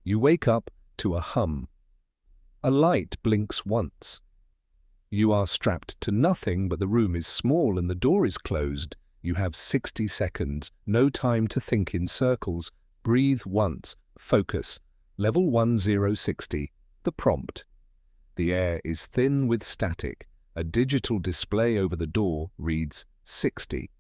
You wake up to a hum. A light blinks once. You are strapped to nothing, but the room is small and the door is closed. You have 60 seconds, no time to think in circles. Breathe once, focus. Level 1060, the prompt. The air is thin with static. A digital display over the door reads 60.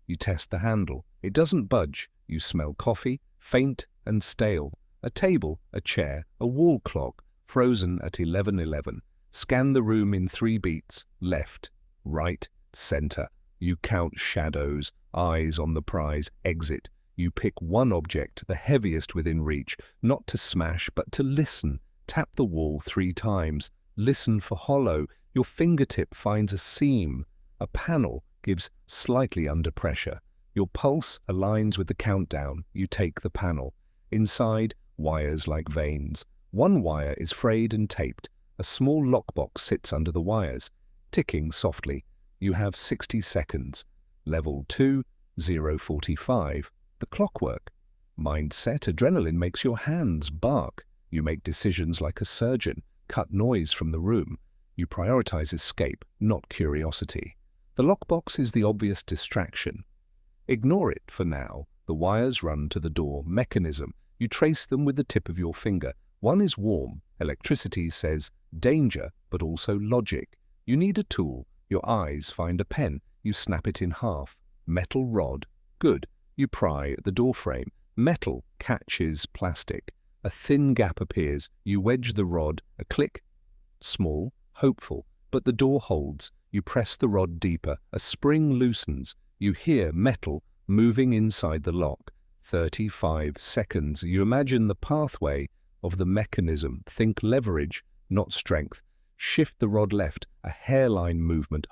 You test the handle. It doesn't budge. You smell coffee, faint and stale. A table, a chair, a wall clock, frozen at 11:11. Scan the room in 3 beats, left, right, center. You count shadows, eyes on the prize, exit. You pick one object, the heaviest within reach, not to smash, but to listen. Tap the wall 3 times. Listen for hollow. Your fingertip finds a seam. A panel gives slightly under pressure. Your pulse aligns with the countdown. You take the panel. Inside, wires like veins. One wire is frayed and taped. A small lockbox sits under the wires, ticking softly. You have 60 seconds. Level 2, 0:45. The clockwork. Mindset, adrenaline makes your hands bark. You make decisions like a surgeon, cut noise from the room. You prioritize escape, not curiosity. The lockbox is the obvious distraction. Ignore it for now. The wires run to the door mechanism. You trace them with the tip of your finger. One is warm. Electricity says danger, but also logic. You need a tool. Your eyes find a pen. You snap it in half. Metal rod. Good. You pry at the doorframe. Metal catches plastic. A thin gap appears. You wedge the rod. A click. Small, hopeful, but the door holds. You press the rod deeper. A spring loosens. You hear metal moving inside the lock. 35 seconds. You imagine the pathway of the mechanism. Think leverage, not strength. Shift the rod left. A hairline movement.